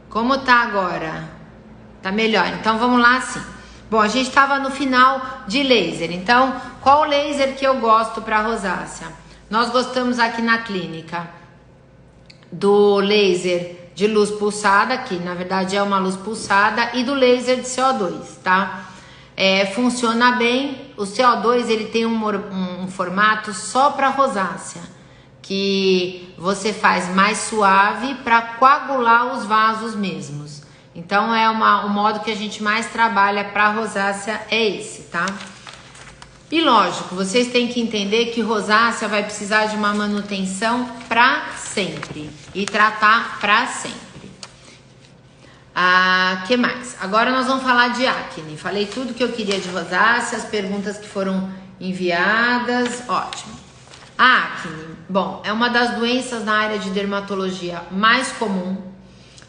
Como tá agora? Tá melhor, então vamos lá sim. Bom, a gente estava no final de laser, então qual laser que eu gosto para rosácea? Nós gostamos aqui na clínica do laser de luz pulsada, que na verdade é uma luz pulsada, e do laser de CO2, tá? Funciona bem. O CO2 ele tem um formato só para rosácea, que você faz mais suave para coagular os vasos mesmos. Então o modo que a gente mais trabalha para rosácea é esse, tá? E lógico, vocês têm que entender que rosácea vai precisar de uma manutenção para sempre e tratar para sempre. Que mais? Agora nós vamos falar de acne. Falei tudo que eu queria de rosácea, as perguntas que foram enviadas, ótimo. A acne, bom, é uma das doenças na área de dermatologia mais comum.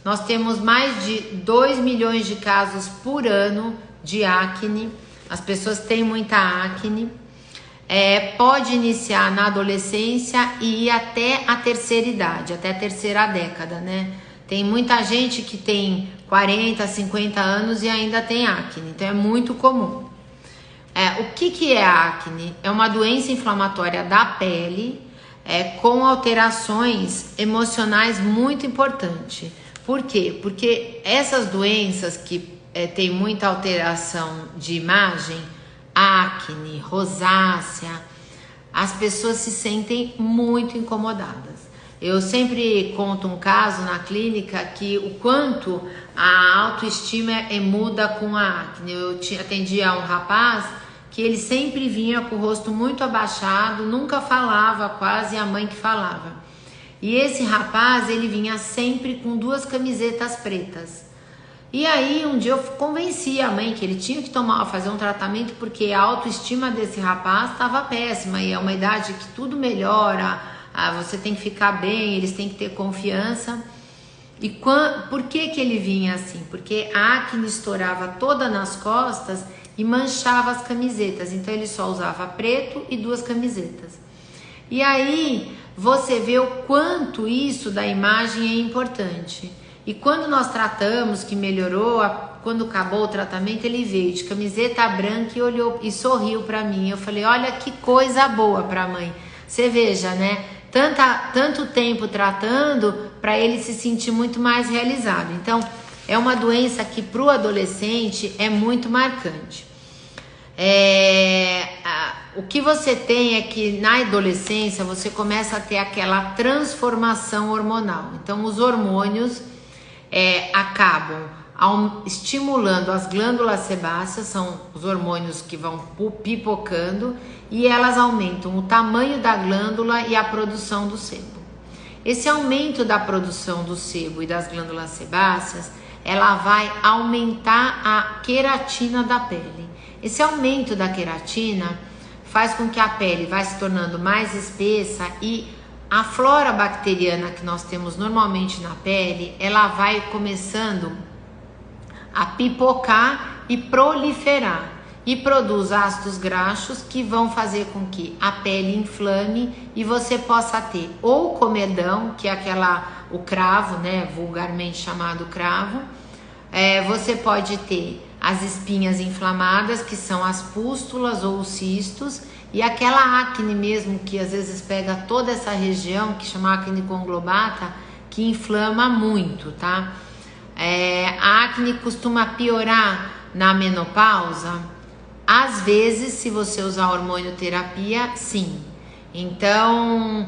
Nós temos mais de 2 milhões de casos por ano de acne. As pessoas têm muita acne. Pode iniciar na adolescência e ir até a terceira idade, até a terceira década, né? Tem muita gente que tem 40, 50 anos e ainda tem acne, então é muito comum. O que é a acne? É uma doença inflamatória da pele com alterações emocionais muito importantes. Por quê? Porque essas doenças que tem muita alteração de imagem, acne, rosácea, as pessoas se sentem muito incomodadas. Eu sempre conto um caso na clínica que o quanto a autoestima muda com a acne. Eu atendia um rapaz que ele sempre vinha com o rosto muito abaixado, nunca falava, quase a mãe que falava. E esse rapaz, ele vinha sempre com 2 camisetas pretas. E aí um dia eu convenci a mãe que ele tinha que fazer um tratamento porque a autoestima desse rapaz estava péssima e é uma idade que tudo melhora, você tem que ficar bem, eles têm que ter confiança. E por que ele vinha assim? Porque a acne estourava toda nas costas e manchava as camisetas, então ele só usava preto e 2 camisetas. E aí você vê o quanto isso da imagem é importante. E quando nós tratamos, que melhorou, quando acabou o tratamento, ele veio de camiseta branca e olhou e sorriu para mim. Eu falei, olha que coisa boa para a mãe. Você veja, né? Tanto tempo tratando para ele se sentir muito mais realizado. Então, é uma doença que para o adolescente é muito marcante. O que você tem é que na adolescência você começa a ter aquela transformação hormonal. Então, os hormônios acabam estimulando as glândulas sebáceas, são os hormônios que vão pipocando e elas aumentam o tamanho da glândula e a produção do sebo. Esse aumento da produção do sebo e das glândulas sebáceas, ela vai aumentar a queratina da pele. Esse aumento da queratina faz com que a pele vá se tornando mais espessa e a flora bacteriana que nós temos normalmente na pele, ela vai começando a pipocar e proliferar e produz ácidos graxos que vão fazer com que a pele inflame e você possa ter ou comedão, que é o cravo, né, vulgarmente chamado cravo. Você pode ter as espinhas inflamadas, que são as pústulas ou os cistos, e aquela acne mesmo, que às vezes pega toda essa região, que chama acne conglobata, que inflama muito, tá? A acne costuma piorar na menopausa, às vezes, se você usar hormonioterapia, sim. Então,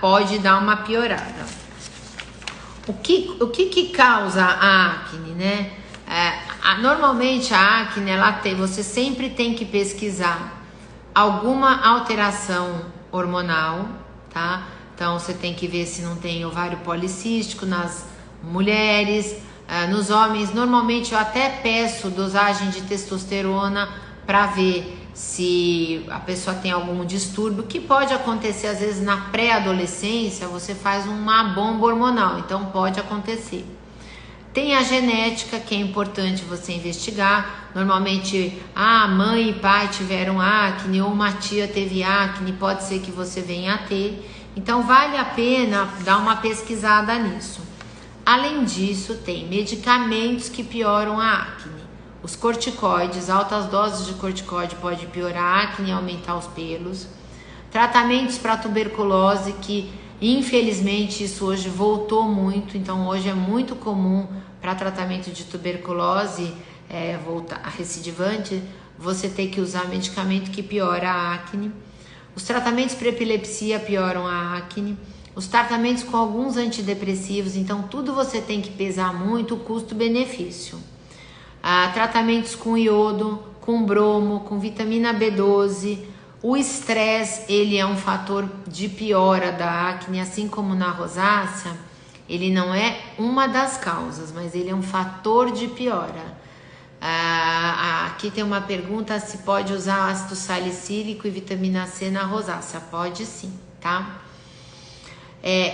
pode dar uma piorada. O que causa a acne, né? Normalmente a acne, você sempre tem que pesquisar alguma alteração hormonal, tá? Então você tem que ver se não tem ovário policístico nas mulheres, nos homens. Normalmente eu até peço dosagem de testosterona para ver se a pessoa tem algum distúrbio, que pode acontecer às vezes na pré-adolescência, você faz uma bomba hormonal, então pode acontecer. Tem a genética, que é importante você investigar. Normalmente, mãe e pai tiveram acne, ou uma tia teve acne, pode ser que você venha a ter. Então, vale a pena dar uma pesquisada nisso. Além disso, tem medicamentos que pioram a acne. Os corticoides, altas doses de corticoide podem piorar a acne e aumentar os pelos. Tratamentos para tuberculose, que infelizmente isso hoje voltou muito, então hoje é muito comum para tratamento de tuberculose, voltar a recidivante, você ter que usar medicamento que piora a acne. Os tratamentos para epilepsia pioram a acne. Os tratamentos com alguns antidepressivos, então tudo você tem que pesar muito o custo-benefício. Tratamentos com iodo, com bromo, com vitamina B12. O estresse, ele é um fator de piora da acne, assim como na rosácea, ele não é uma das causas, mas ele é um fator de piora. Aqui tem uma pergunta se pode usar ácido salicílico e vitamina C na rosácea. Pode sim, tá?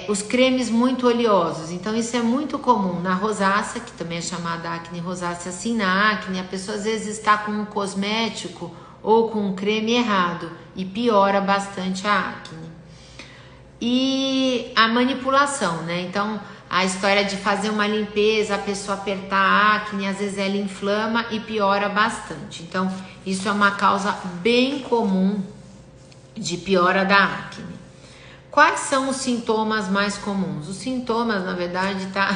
Os cremes muito oleosos, então isso é muito comum na rosácea, que também é chamada acne rosácea. Assim, na acne, a pessoa às vezes está com um cosmético ou com um creme errado e piora bastante a acne. E a manipulação, né? Então, a história de fazer uma limpeza, a pessoa apertar a acne, às vezes ela inflama e piora bastante. Então, isso é uma causa bem comum de piora da acne. Quais são os sintomas mais comuns? Os sintomas, na verdade, tá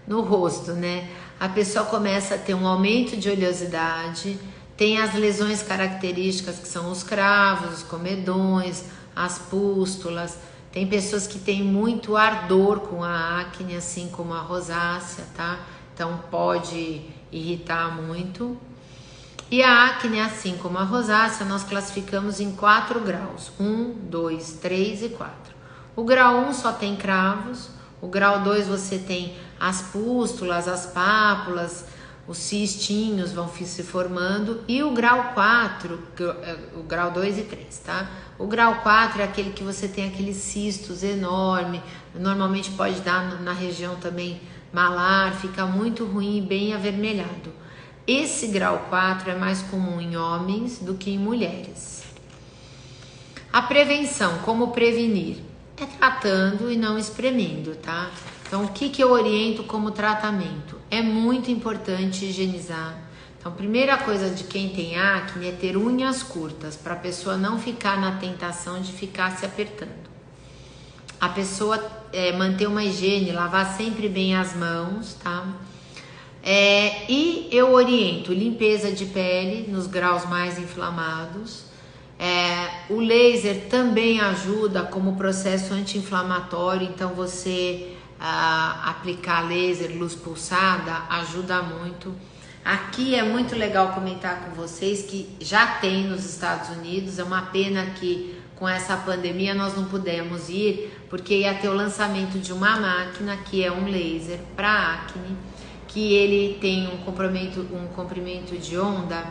no rosto, né? A pessoa começa a ter um aumento de oleosidade, tem as lesões características que são os cravos, os comedões, as pústulas. Tem pessoas que têm muito ardor com a acne, assim como a rosácea, tá? Então pode irritar muito. E a acne, assim como a rosácea, nós classificamos em 4 graus. 1, 2, 3 e 4. O grau 1 só tem cravos. O grau 2 você tem as pústulas, as pápulas, os cistinhos vão se formando. E o grau 4, o grau 2 e 3, tá? O grau 4 é aquele que você tem aqueles cistos enormes. Normalmente pode dar na região também malar, fica muito ruim e bem avermelhado. Esse grau 4 é mais comum em homens do que em mulheres. A prevenção, como prevenir? É tratando e não espremendo, tá? Então, o que eu oriento como tratamento? É muito importante higienizar. Então, a primeira coisa de quem tem acne é ter unhas curtas, para a pessoa não ficar na tentação de ficar se apertando. A pessoa manter uma higiene, lavar sempre bem as mãos, tá? E eu oriento limpeza de pele nos graus mais inflamados. O laser também ajuda como processo anti-inflamatório, então você aplicar laser, luz pulsada, ajuda muito. Aqui é muito legal comentar com vocês que já tem nos Estados Unidos. É uma pena que com essa pandemia nós não pudemos ir, porque ia ter o lançamento de uma máquina que é um laser para acne, que ele tem um comprimento de onda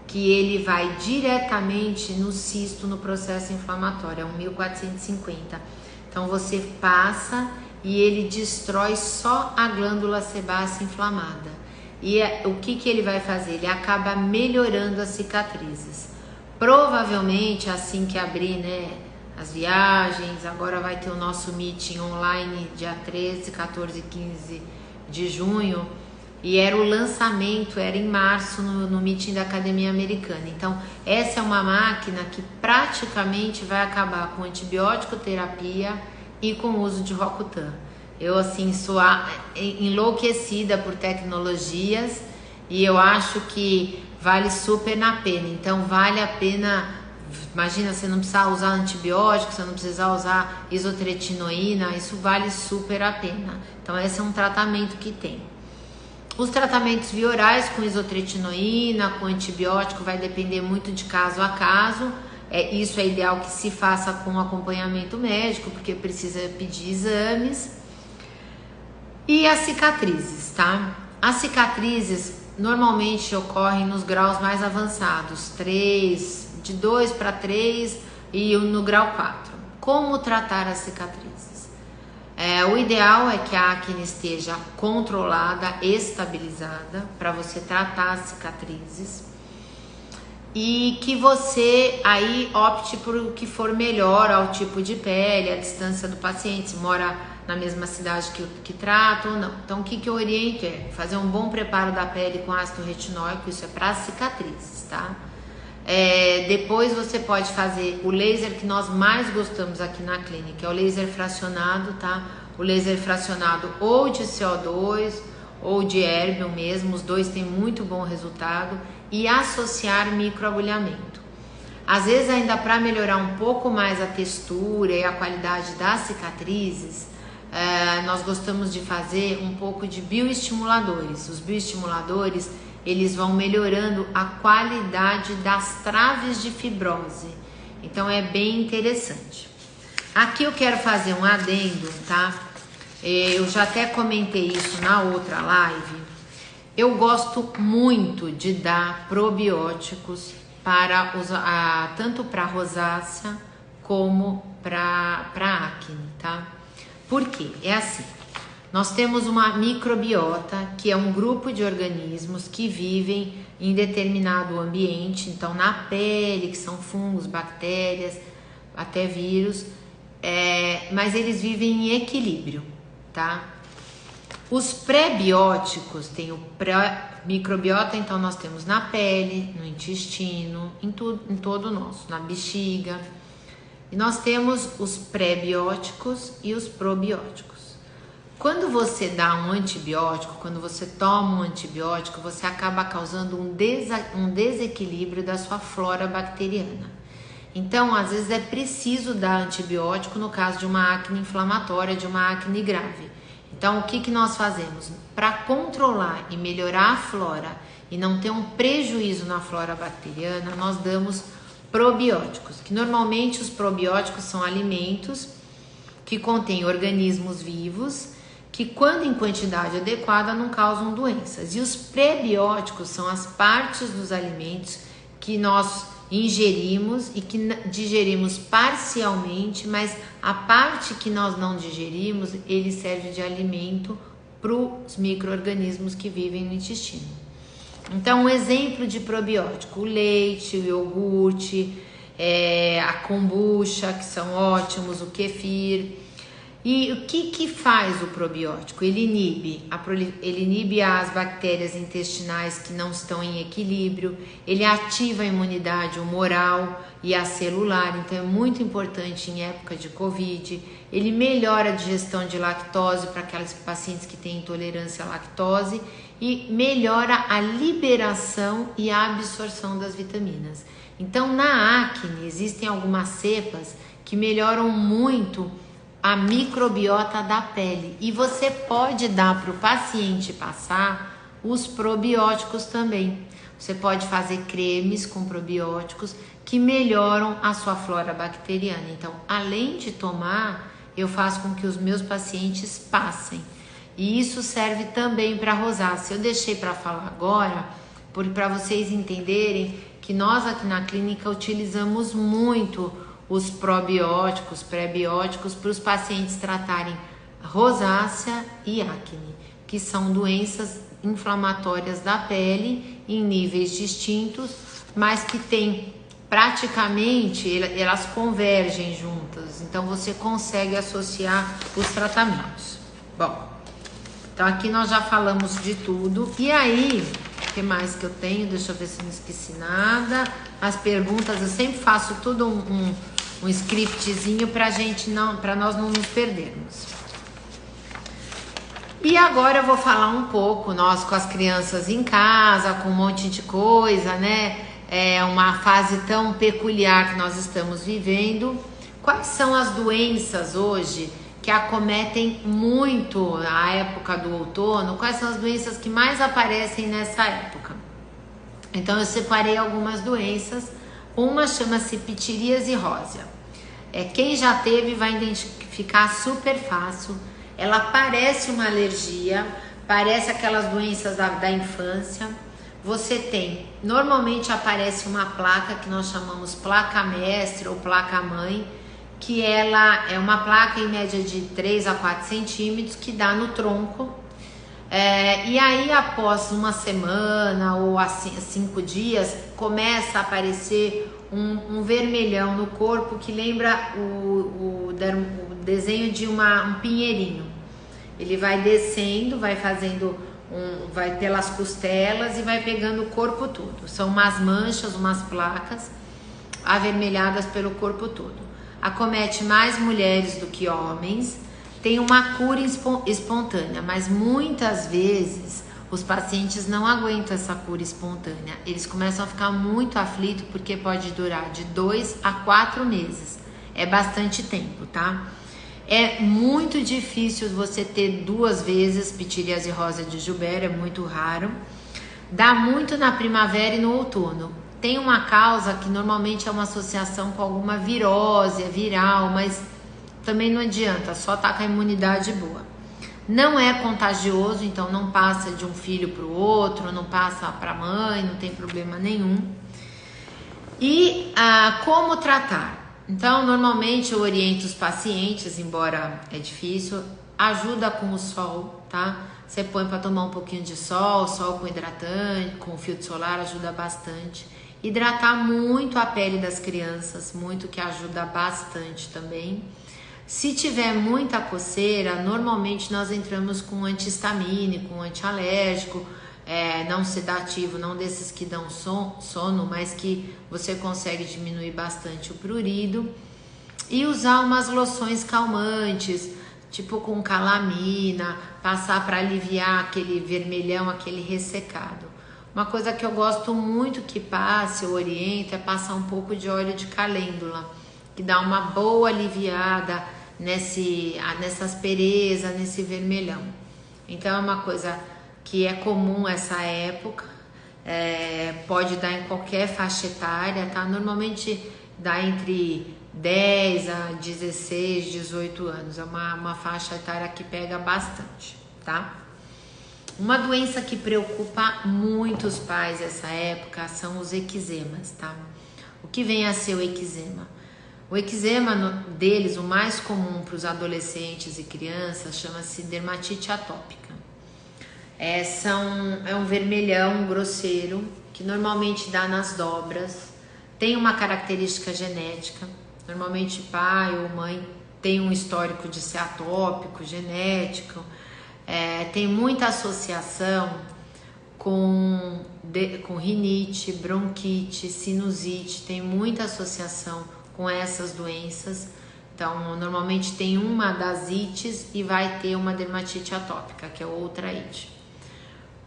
que ele vai diretamente no cisto, no processo inflamatório, é um 1450. Então você passa e ele destrói só a glândula sebácea inflamada. E o que ele vai fazer? Ele acaba melhorando as cicatrizes. Provavelmente assim que abrir, né, as viagens, agora vai ter o nosso meeting online dia 13, 14 e 15 de junho. E era o lançamento, era em março no meeting da Academia Americana. Então, essa é uma máquina que praticamente vai acabar com antibiótico terapia e com o uso de Roacutan. Eu, assim, sou enlouquecida por tecnologias e eu acho que vale super na pena. Então, vale a pena. Imagina, você não precisar usar antibiótico, você não precisa usar isotretinoína, isso vale super a pena. Então, esse é um tratamento que tem. Os tratamentos via orais com isotretinoína, com antibiótico, vai depender muito de caso a caso. Isso é ideal que se faça com acompanhamento médico, porque precisa pedir exames. E as cicatrizes, tá? As cicatrizes normalmente ocorrem nos graus mais avançados, 3, de 2 para 3 e no grau 4. Como tratar as cicatrizes? O ideal é que a acne esteja controlada, estabilizada, para você tratar as cicatrizes. e que você aí opte por o que for melhor ao tipo de pele, a distância do paciente, se mora na mesma cidade que trata ou não. Então o que eu oriento é fazer um bom preparo da pele com ácido retinóico, isso é para cicatrizes, tá? Depois você pode fazer o laser que nós mais gostamos aqui na clínica, é o laser fracionado, tá? O laser fracionado ou de CO2 ou de Erbium mesmo, os dois têm muito bom resultado, e associar microagulhamento. Às vezes ainda para melhorar um pouco mais a textura e a qualidade das cicatrizes, nós gostamos de fazer um pouco de bioestimuladores. Os bioestimuladores, eles vão melhorando a qualidade das traves de fibrose, então é bem interessante. Aqui eu quero fazer um adendo, tá? Eu já até comentei isso na outra live. Eu gosto muito de dar probióticos para tanto para rosácea como para acne, tá? Por quê? É assim, nós temos uma microbiota, que é um grupo de organismos que vivem em determinado ambiente, então na pele, que são fungos, bactérias, até vírus, mas eles vivem em equilíbrio, tá? Os pré-bióticos, tem o microbiota, então nós temos na pele, no intestino, em todo o nosso, na bexiga. E nós temos os pré-bióticos e os probióticos. Quando você dá um antibiótico, quando você toma um antibiótico, você acaba causando um desequilíbrio da sua flora bacteriana. Então, às vezes é preciso dar antibiótico no caso de uma acne inflamatória, de uma acne grave. Então, o que nós fazemos? Para controlar e melhorar a flora e não ter um prejuízo na flora bacteriana, nós damos probióticos, que normalmente os probióticos são alimentos que contêm organismos vivos, que quando em quantidade adequada não causam doenças. E os prebióticos são as partes dos alimentos que nós ingerimos e que digerimos parcialmente, mas a parte que nós não digerimos, ele serve de alimento para os micro-organismos que vivem no intestino. Então, um exemplo de probiótico, o leite, o iogurte, a kombucha, que são ótimos, o kefir. E o que faz o probiótico? Ele inibe as bactérias intestinais que não estão em equilíbrio, ele ativa a imunidade humoral e a celular, então é muito importante em época de Covid. Ele melhora a digestão de lactose para aqueles pacientes que têm intolerância à lactose e melhora a liberação e a absorção das vitaminas. Então, na acne, existem algumas cepas que melhoram muito a microbiota da pele, e você pode dar para o paciente passar os probióticos também. Você pode fazer cremes com probióticos que melhoram a sua flora bacteriana. Então, além de tomar, eu faço com que os meus pacientes passem. E isso serve também para rosácea. Eu deixei para falar agora, porque para vocês entenderem que nós aqui na clínica utilizamos muito os probióticos, pré-bióticos para os pacientes tratarem rosácea e acne, que são doenças inflamatórias da pele em níveis distintos, mas que tem praticamente, elas convergem juntas, então você consegue associar os tratamentos. Bom, então aqui nós já falamos de tudo. E aí, o que mais que eu tenho? Deixa eu ver se não esqueci nada. As perguntas, eu sempre faço tudo um scriptzinho para nós não nos perdermos. E agora eu vou falar um pouco, nós com as crianças em casa, com um monte de coisa, né? É uma fase tão peculiar que nós estamos vivendo. Quais são as doenças hoje que acometem muito a época do outono? Quais são as doenças que mais aparecem nessa época? Então eu separei algumas doenças. Uma chama-se pitiríase rósea. Quem já teve vai identificar super fácil. Ela parece uma alergia, parece aquelas doenças da infância. Você tem, normalmente aparece uma placa que nós chamamos placa mestre ou placa mãe, que ela é uma placa em média de 3 a 4 centímetros que dá no tronco. E aí, após uma semana ou assim, 5 dias, começa a aparecer um vermelhão no corpo que lembra o desenho de um pinheirinho. Ele vai descendo, vai fazendo vai pelas costelas e vai pegando o corpo todo. São umas manchas, umas placas avermelhadas pelo corpo todo. Acomete mais mulheres do que homens. Tem uma cura espontânea, mas muitas vezes os pacientes não aguentam essa cura espontânea. Eles começam a ficar muito aflitos porque pode durar de 2 a 4 meses. É bastante tempo, tá? É muito difícil você ter 2 vezes pitiríase rosa de Joubert, é muito raro. Dá muito na primavera e no outono. Tem uma causa que normalmente é uma associação com alguma virose, é viral, mas também não adianta, só tá com a imunidade boa. Não é contagioso, então não passa de um filho para o outro, não passa para a mãe, não tem problema nenhum. E como tratar? Então, normalmente eu oriento os pacientes, embora é difícil, ajuda com o sol, tá? Você põe para tomar um pouquinho de sol com hidratante, com filtro solar, ajuda bastante. Hidratar muito a pele das crianças, muito, que ajuda bastante também. Se tiver muita coceira, normalmente nós entramos com anti-histamínico, anti-alérgico, não sedativo, não desses que dão sono, mas que você consegue diminuir bastante o prurido. E usar umas loções calmantes, tipo com calamina, passar para aliviar aquele vermelhão, aquele ressecado. Uma coisa que eu gosto muito que passe, eu oriento, é passar um pouco de óleo de calêndula, que dá uma boa aliviada nessa aspereza, nesse vermelhão. Então é uma coisa que é comum essa época, pode dar em qualquer faixa etária, tá? Normalmente dá entre 10 a 16, 18 anos, é uma faixa etária que pega bastante, tá? Uma doença que preocupa muitos pais nessa época são os eczemas, tá? O que vem a ser o eczema? O eczema deles, o mais comum para os adolescentes e crianças, chama-se dermatite atópica. É um vermelhão grosseiro que normalmente dá nas dobras. Tem uma característica genética. Normalmente pai ou mãe tem um histórico de ser atópico, genético. Tem muita associação com rinite, bronquite, sinusite. Tem muita associação com essas doenças. Então, normalmente tem uma das ites e vai ter uma dermatite atópica, que é outra ite.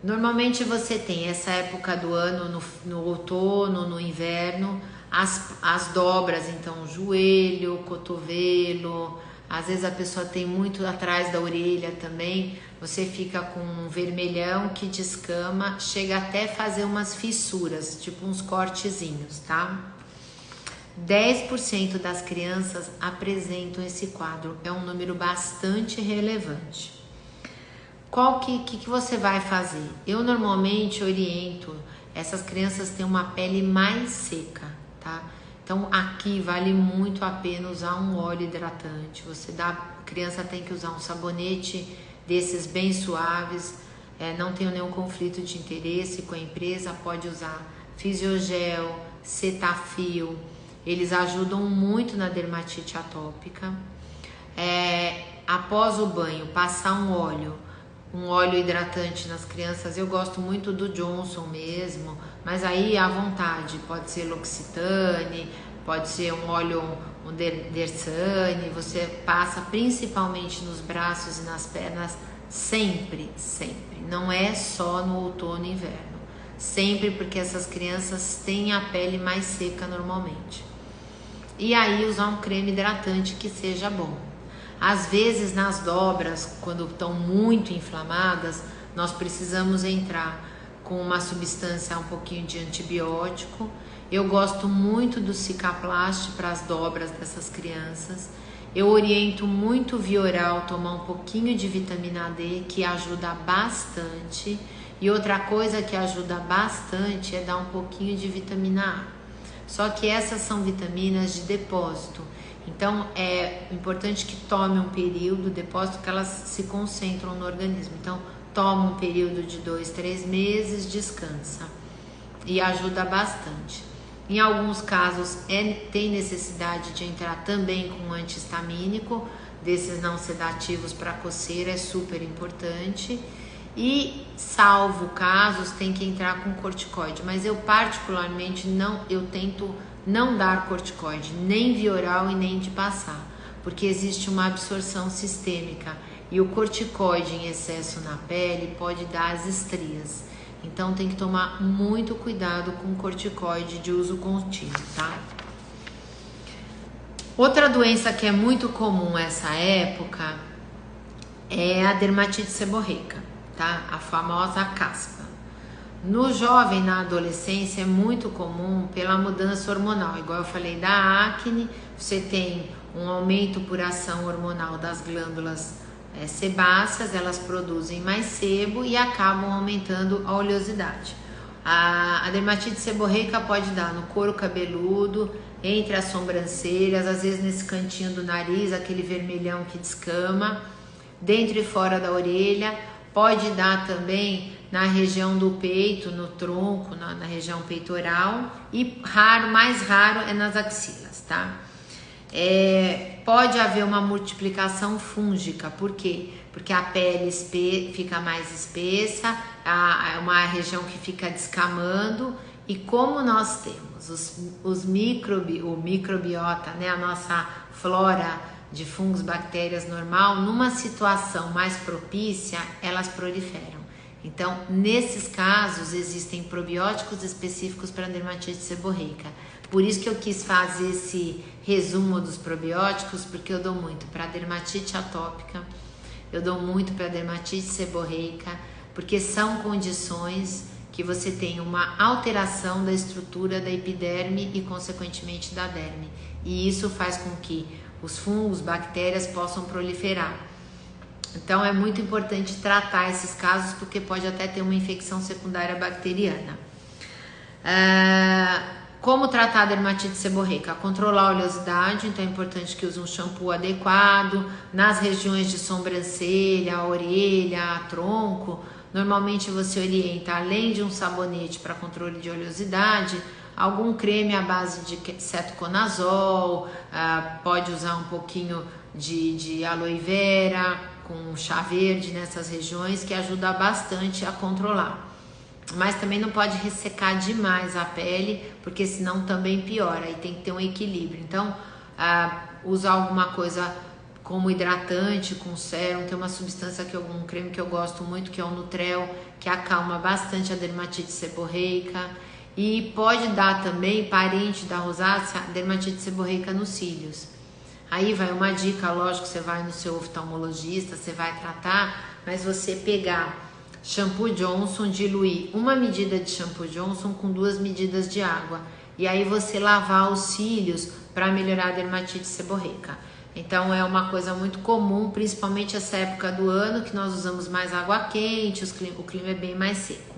Normalmente você tem essa época do ano, no outono, no inverno, as dobras, então joelho, cotovelo, às vezes a pessoa tem muito atrás da orelha também, você fica com um vermelhão que descama, chega até fazer umas fissuras, tipo uns cortezinhos, tá? 10% das crianças apresentam esse quadro, é um número bastante relevante. Qual que você vai fazer? Eu normalmente oriento, essas crianças têm uma pele mais seca, tá? Então aqui vale muito a pena usar um óleo hidratante. A criança tem que usar um sabonete desses bem suaves, não tenho nenhum conflito de interesse com a empresa, pode usar Fisiogel, Cetaphil, eles ajudam muito na dermatite atópica. Após o banho, passar um óleo hidratante nas crianças, eu gosto muito do Johnson mesmo, mas aí à vontade, pode ser L'Occitane, pode ser um óleo, um Dersane, você passa principalmente nos braços e nas pernas, sempre, não é só no outono e inverno, sempre, porque essas crianças têm a pele mais seca normalmente. E aí usar um creme hidratante que seja bom. Às vezes nas dobras, quando estão muito inflamadas, nós precisamos entrar com uma substância, um pouquinho de antibiótico. Eu gosto muito do Cicaplast para as dobras dessas crianças. Eu oriento muito via oral, tomar um pouquinho de vitamina D, que ajuda bastante. E outra coisa que ajuda bastante é dar um pouquinho de vitamina A. Só que essas são vitaminas de depósito. Então é importante que tome um período de depósito, que elas se concentram no organismo. Então toma um período de 2, 3 meses, descansa e ajuda bastante. Em alguns casos tem necessidade de entrar também com um anti-histamínico, desses não sedativos para coceira, é super importante. E salvo casos tem que entrar com corticoide, mas eu particularmente eu tento não dar corticoide, nem via oral e nem de passar, porque existe uma absorção sistêmica e o corticoide em excesso na pele pode dar as estrias. Então tem que tomar muito cuidado com corticoide de uso contínuo, tá? Outra doença que é muito comum nessa época é a dermatite seborreica, tá? A famosa caspa. No jovem, na adolescência, é muito comum pela mudança hormonal. Igual eu falei da acne, você tem um aumento por ação hormonal das glândulas sebáceas, elas produzem mais sebo e acabam aumentando a oleosidade. A dermatite seborreica pode dar no couro cabeludo, entre as sobrancelhas, às vezes nesse cantinho do nariz, aquele vermelhão que descama, dentro e fora da orelha, pode dar também na região do peito, no tronco, na região peitoral e mais raro é nas axilas, tá? Pode haver uma multiplicação fúngica, por quê? Porque a pele fica mais espessa, é uma região que fica descamando e como nós temos o microbiota, né, a nossa flora de fungos, bactérias normal, numa situação mais propícia, elas proliferam. Então, nesses casos, existem probióticos específicos para dermatite seborreica. Por isso que eu quis fazer esse resumo dos probióticos, porque eu dou muito para dermatite atópica, eu dou muito para dermatite seborreica, porque são condições que você tem uma alteração da estrutura da epiderme e, consequentemente, da derme. E isso faz com que os fungos, bactérias possam proliferar. Então é muito importante tratar esses casos porque pode até ter uma infecção secundária bacteriana. Como tratar a dermatite seborreica? Controlar a oleosidade, então é importante que use um shampoo adequado. Nas regiões de sobrancelha, orelha, tronco, normalmente você orienta, além de um sabonete para controle de oleosidade, algum creme à base de cetoconazol, pode usar um pouquinho de aloe vera com chá verde nessas regiões, que ajuda bastante a controlar. Mas também não pode ressecar demais a pele, porque senão também piora, aí tem que ter um equilíbrio. Então, usar alguma coisa como hidratante, com sérum, tem uma substância, um creme que eu gosto muito, que é o Nutrel, que acalma bastante a dermatite seborreica. E pode dar também, parente da rosácea, dermatite seborreica nos cílios. Aí vai uma dica, lógico, você vai no seu oftalmologista, você vai tratar, mas você pegar shampoo Johnson, diluir uma medida de shampoo Johnson com 2 medidas de água. E aí você lavar os cílios para melhorar a dermatite seborreica. Então é uma coisa muito comum, principalmente essa época do ano, que nós usamos mais água quente, o clima é bem mais seco.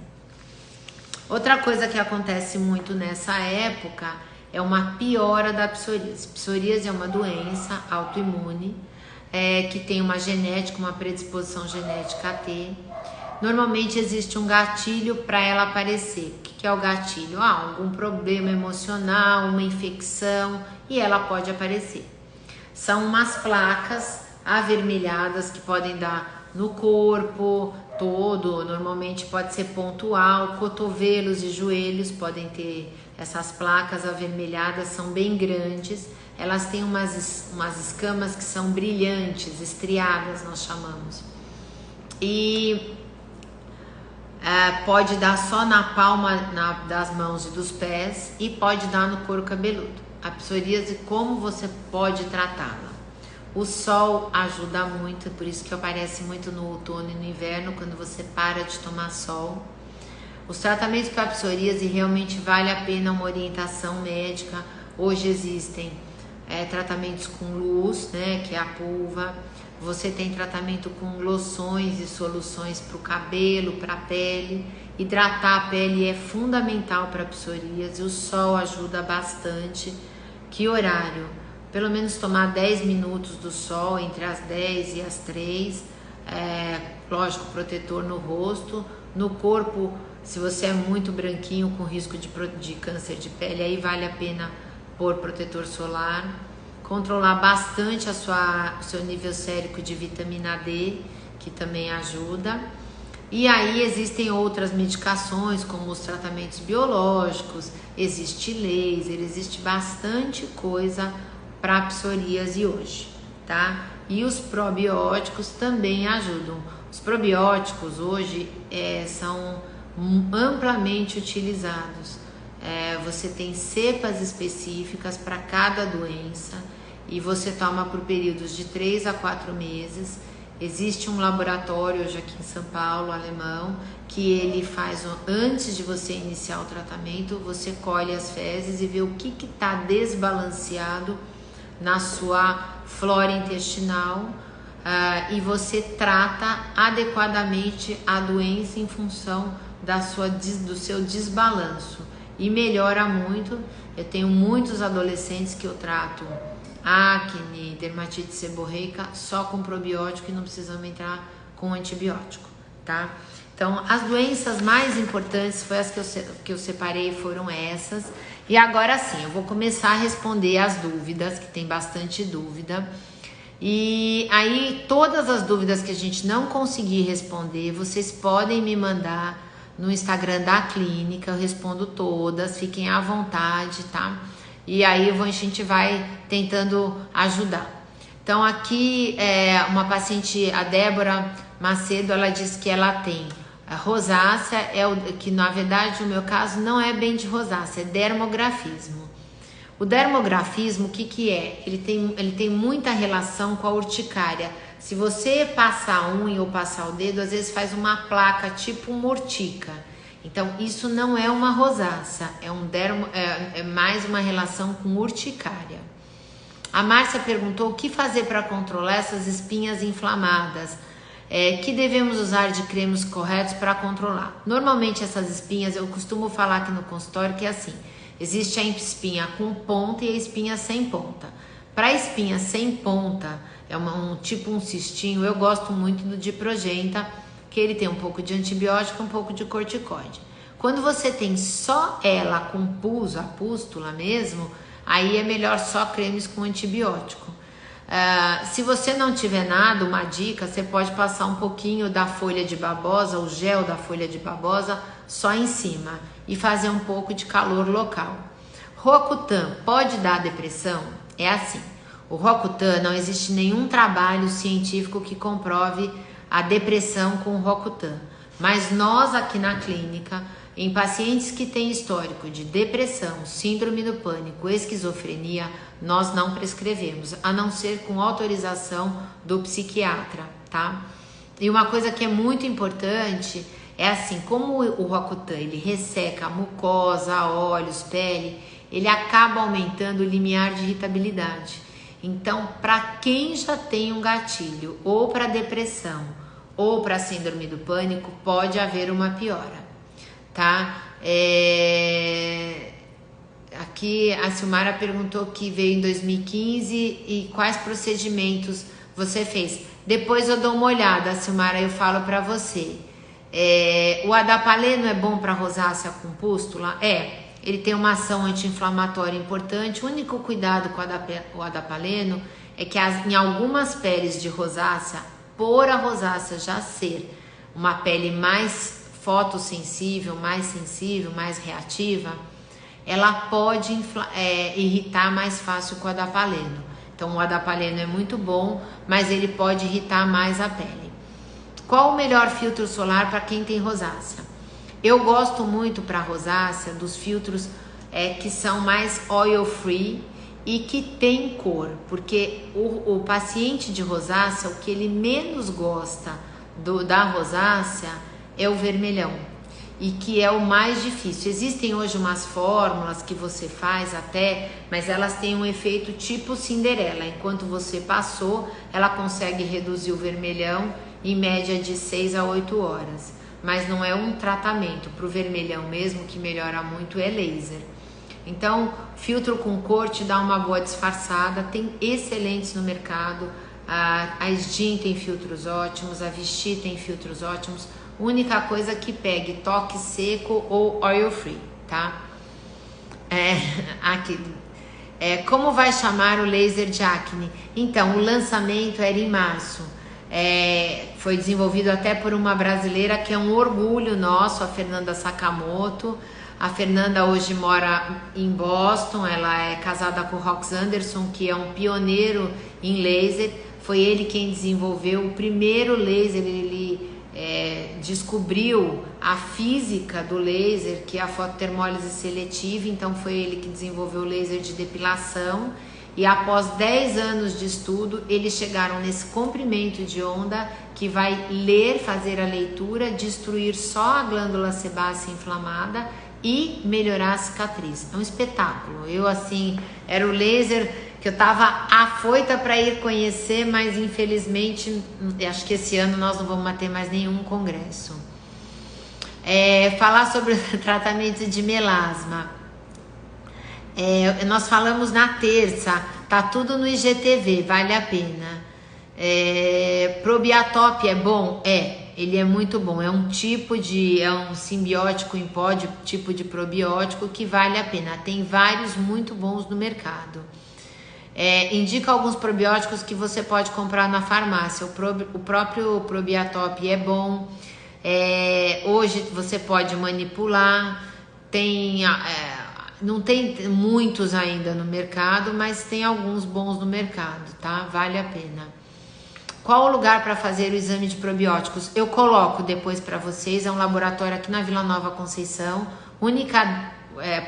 Outra coisa que acontece muito nessa época é uma piora da psoríase. Psoríase é uma doença autoimune que tem uma genética, uma predisposição genética a ter. Normalmente existe um gatilho para ela aparecer. O que é o gatilho? Algum problema emocional, uma infecção, e ela pode aparecer. São umas placas avermelhadas que podem dar no corpo todo, normalmente pode ser pontual, cotovelos e joelhos podem ter essas placas avermelhadas, são bem grandes, elas têm umas escamas que são brilhantes, estriadas nós chamamos, e pode dar só na palma das mãos e dos pés e pode dar no couro cabeludo. A psoríase, como você pode tratá-la? O sol ajuda muito, por isso que aparece muito no outono e no inverno, quando você para de tomar sol. Os tratamentos para a psoríase realmente vale a pena uma orientação médica. Hoje existem tratamentos com luz, né, que é a pulva. Você tem tratamento com loções e soluções para o cabelo, para a pele. Hidratar a pele é fundamental para a psoríase. O sol ajuda bastante. Que horário? Pelo menos tomar 10 minutos do sol entre as 10 e as 3. lógico, protetor no rosto, no corpo. Se você é muito branquinho com risco de câncer de pele, aí vale a pena pôr protetor solar. Controlar bastante o seu nível sérico de vitamina D, que também ajuda. E aí existem outras medicações, como os tratamentos biológicos, existe laser, existe bastante coisa para psoríase hoje, tá? E os probióticos também ajudam. Os probióticos hoje são amplamente utilizados. Você tem cepas específicas para cada doença e você toma por períodos de 3 a 4 meses. Existe um laboratório hoje aqui em São Paulo, alemão, que ele faz, antes de você iniciar o tratamento, você colhe as fezes e vê o que está desbalanceado na sua flora intestinal, e você trata adequadamente a doença em função do seu desbalanço e melhora muito. Eu tenho muitos adolescentes que eu trato acne, dermatite seborreica só com probiótico e não precisamos entrar com antibiótico, tá? Então, as doenças mais importantes foi as que eu separei, foram essas. E agora sim, eu vou começar a responder as dúvidas, que tem bastante dúvida. E aí, todas as dúvidas que a gente não conseguir responder, vocês podem me mandar no Instagram da clínica, eu respondo todas, fiquem à vontade, tá? E aí a gente vai tentando ajudar. Então aqui uma paciente, a Débora Macedo, ela disse que ela tem a rosácea, que na verdade o meu caso não é bem de rosácea, é dermografismo. O dermografismo, o que é? Ele tem muita relação com a urticária. Se você passar a unha ou passar o dedo, às vezes faz uma placa tipo uma urtica. Então, isso não é uma rosácea, é mais uma relação com urticária. A Márcia perguntou o que fazer para controlar essas espinhas inflamadas. Que devemos usar de cremes corretos para controlar? Normalmente essas espinhas, eu costumo falar aqui no consultório que é assim, existe a espinha com ponta e a espinha sem ponta. Para a espinha sem ponta, tipo um cistinho, eu gosto muito do Diprogenta, que ele tem um pouco de antibiótico, um pouco de corticoide. Quando você tem só ela com pus, a pústula mesmo, aí é melhor só cremes com antibiótico. Se você não tiver nada, uma dica, você pode passar um pouquinho da folha de babosa, o gel da folha de babosa, só em cima e fazer um pouco de calor local. Roacutan pode dar depressão? É assim, o Roacutan, não existe nenhum trabalho científico que comprove a depressão com o Roacutan, mas nós aqui na clínica, em pacientes que têm histórico de depressão, síndrome do pânico, esquizofrenia, nós não prescrevemos, a não ser com autorização do psiquiatra, tá? E uma coisa que é muito importante é assim, como o Roacutan, ele resseca a mucosa, olhos, pele, ele acaba aumentando o limiar de irritabilidade. Então, para quem já tem um gatilho, ou para depressão, ou para síndrome do pânico, pode haver uma piora, tá? Aqui a Silmara perguntou que veio em 2015 e quais procedimentos você fez. Depois eu dou uma olhada, Silmara, eu falo para você. O adapaleno é bom para rosácea com pústula? Ele tem uma ação anti-inflamatória importante. O único cuidado com o adapaleno é que em algumas peles de rosácea, por a rosácea já ser uma pele mais fotossensível, mais reativa, ela pode irritar mais fácil com o adapaleno. Então o adapaleno é muito bom, mas ele pode irritar mais a pele. Qual o melhor filtro solar para quem tem rosácea? Eu gosto muito para rosácea dos filtros que são mais oil free e que tem cor, porque o paciente de rosácea, o que ele menos gosta da rosácea é o vermelhão, e que é o mais difícil. Existem hoje umas fórmulas que você faz até, mas elas têm um efeito tipo Cinderela. Enquanto você passou, ela consegue reduzir o vermelhão em média de 6 a 8 horas. Mas não é um tratamento. Para o vermelhão mesmo, que melhora muito, é laser. Então, filtro com cor te dá uma boa disfarçada. Tem excelentes no mercado. a Skin tem filtros ótimos, a Vichy tem filtros ótimos. Única coisa que pegue toque seco ou oil free, tá? Aqui. Como vai chamar o laser de acne? Então, o lançamento era em março. Foi desenvolvido até por uma brasileira que é um orgulho nosso, a Fernanda Sakamoto. A Fernanda hoje mora em Boston, ela é casada com o Rox Anderson, que é um pioneiro em laser. Foi ele quem desenvolveu o primeiro laser, ele descobriu a física do laser, que é a fototermólise seletiva, então foi ele que desenvolveu o laser de depilação. E após 10 anos de estudo, eles chegaram nesse comprimento de onda que vai fazer a leitura, destruir só a glândula sebácea inflamada e melhorar a cicatriz. É um espetáculo. Eu, assim, era o laser que eu tava afoita para ir conhecer, mas infelizmente, acho que esse ano nós não vamos ter mais nenhum congresso. Falar sobre o tratamento de melasma. Nós falamos na terça, tá tudo no IGTV, vale a pena. Probiatop é bom? Ele é muito bom, é um simbiótico em pó, tipo de probiótico que vale a pena. Tem vários muito bons no mercado. Indica alguns probióticos que você pode comprar na farmácia. O próprio Probiatop é bom. Hoje você pode manipular. Não tem muitos ainda no mercado, mas tem alguns bons no mercado, tá? Vale a pena. Qual o lugar para fazer o exame de probióticos? Eu coloco depois para vocês. É um laboratório aqui na Vila Nova Conceição.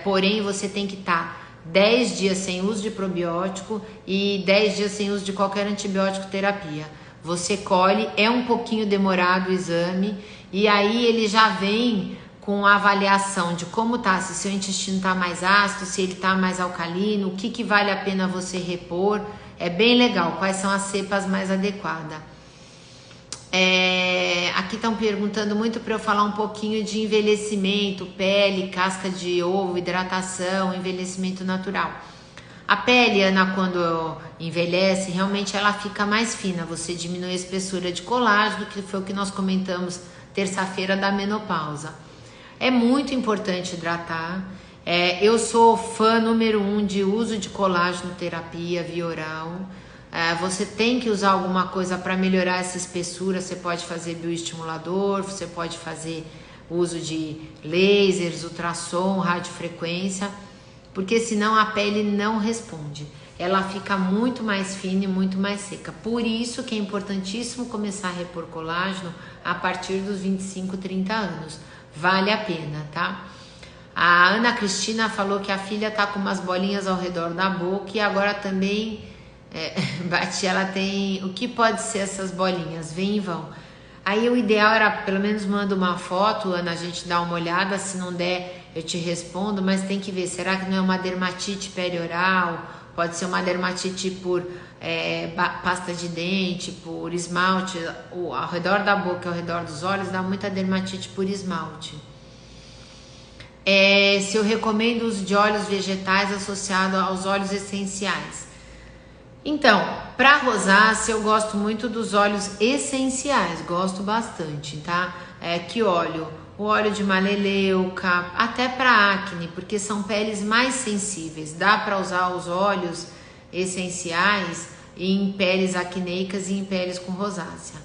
Porém, você tem que estar 10 dias sem uso de probiótico e 10 dias sem uso de qualquer antibiótico terapia. Você colhe, é um pouquinho demorado o exame, e aí ele já vem com a avaliação de como tá, se seu intestino tá mais ácido, se ele tá mais alcalino, o que vale a pena você repor. É bem legal, quais são as cepas mais adequadas. Aqui estão perguntando muito para eu falar um pouquinho de envelhecimento, pele, casca de ovo, hidratação, envelhecimento natural. A pele, Ana, quando envelhece, realmente ela fica mais fina, você diminui a espessura de colágeno, que foi o que nós comentamos terça-feira da menopausa. É muito importante hidratar. Eu sou fã número 1 de uso de colágeno terapia via oral. Você tem que usar alguma coisa para melhorar essa espessura. Você pode fazer bioestimulador, você pode fazer uso de lasers, ultrassom, radiofrequência, porque senão a pele não responde. Ela fica muito mais fina e muito mais seca. Por isso que é importantíssimo começar a repor colágeno a partir dos 25, 30 anos. Vale a pena, tá? A Ana Cristina falou que a filha tá com umas bolinhas ao redor da boca e agora também... ela tem... O que pode ser essas bolinhas? Vem e vão. Aí o ideal era, pelo menos manda uma foto, Ana, a gente dá uma olhada. Se não der, eu te respondo, mas tem que ver. Será que não é uma dermatite perioral? Pode ser uma dermatite por pasta de dente, por esmalte. Ao redor da boca, ao redor dos olhos, dá muita dermatite por esmalte. Se eu recomendo o uso de óleos vegetais associado aos óleos essenciais. Então, para rosácea eu gosto muito dos óleos essenciais, gosto bastante, tá? Que óleo? O óleo de maleleuca, até para acne, porque são peles mais sensíveis. Dá para usar os óleos essenciais em peles acneicas e em peles com rosácea.